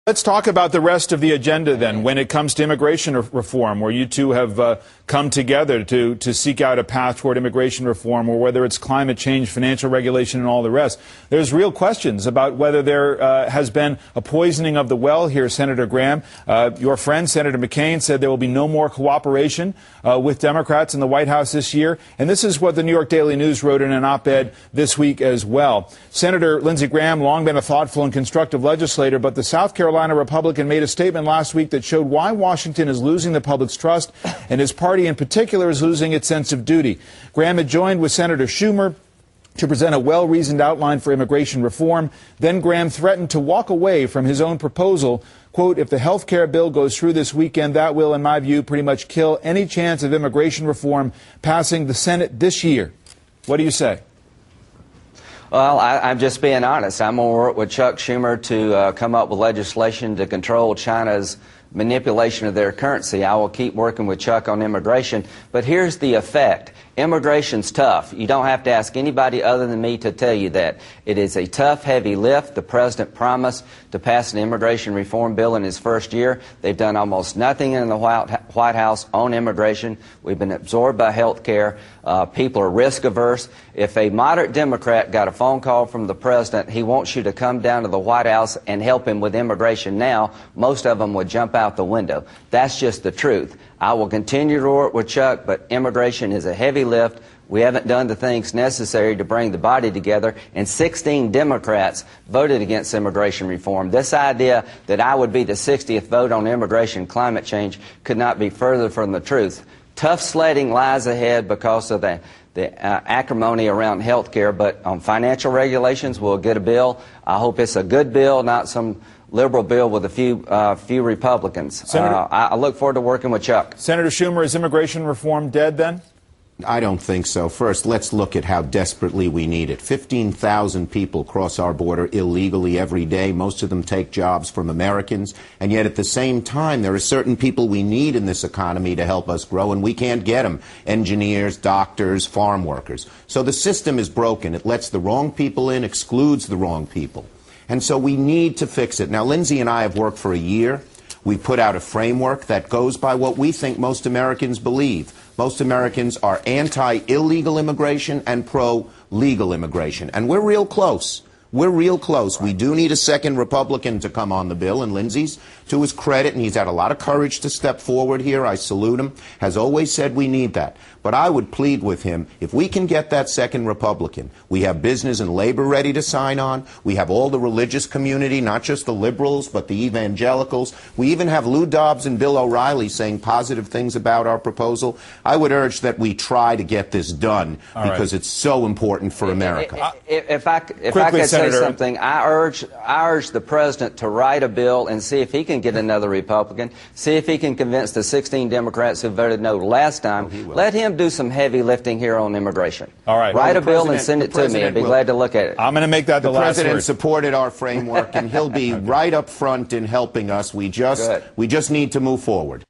Let's talk about the rest of the agenda then when it comes to immigration reform, where you two have come together to seek out a path toward immigration reform, or whether it's climate change, financial regulation, and all the rest. There's real questions about whether there has been a poisoning of the well here, Senator Graham. Your friend, Senator McCain, said there will be no more cooperation with Democrats in the White House this year. And this is what the New York Daily News wrote in an op-ed this week as well. Senator Lindsey Graham, long been a thoughtful and constructive legislator, but the South Carolina Republican made a statement last week that showed why Washington is losing the public's trust, and his party in particular is losing its sense of duty. Graham had joined with Senator Schumer to present a well-reasoned outline for immigration reform. Then Graham threatened to walk away from his own proposal. Quote, if the health care bill goes through this weekend, that will, in my view, pretty much kill any chance of immigration reform passing the Senate this year. What do you say? Well, I'm just being honest. I'm going to work with Chuck Schumer to come up with legislation to control China's manipulation of their currency. I will keep working with Chuck on immigration. But here's the effect. Immigration's tough. You don't have to ask anybody other than me to tell you that. It is a tough, heavy lift. The president promised to pass an immigration reform bill in his first year. They've done almost nothing in the White House on immigration. We've been absorbed by health care. People are risk averse. If a moderate Democrat got a phone call from the president, he wants you to come down to the White House and help him with immigration now, most of them would jump out the window. That's just the truth. I will continue to work with Chuck, but immigration is a heavy lift. We haven't done the things necessary to bring the body together, and 16 Democrats voted against immigration reform. This idea that I would be the 60th vote on immigration and climate change could not be further from the truth. Tough sledding lies ahead because of the acrimony around health care, but on financial regulations, we'll get a bill. I hope it's a good bill, not some liberal bill with a few Republicans. I look forward to working with Chuck. Senator Schumer, is immigration reform dead then? I don't think so. First, let's look at how desperately we need it. 15,000 people cross our border illegally every day. Most of them take jobs from Americans. And yet at the same time, there are certain people we need in this economy to help us grow, and we can't get them. Engineers, doctors, farm workers. So the system is broken. It lets the wrong people in, excludes the wrong people. And so we need to fix it. Now, Lindsey and I have worked for a year. We put out a framework that goes by what we think most Americans believe. Most Americans are anti-illegal immigration and pro-legal immigration. And we're real close. We're real close. We do need a second Republican to come on the bill, and Lindsey's, to his credit, and he's had a lot of courage to step forward here. I salute him. Has always said we need that. But I would plead with him, if we can get that second Republican, we have business and labor ready to sign on. We have all the religious community, not just the liberals, but the evangelicals. We even have Lou Dobbs and Bill O'Reilly saying positive things about our proposal. I would urge that we try to get this done because it's so important for America. If I could say something, I urge the president to write a bill and see if he can get another Republican, see if he can convince the 16 Democrats who voted no last time. Let him do some heavy lifting here on immigration. All right. Write a bill and send it to me. I'd be glad to look at it. I'm going to make that the last word. The president supported our framework, and he'll be right up front in helping us. We just need to move forward.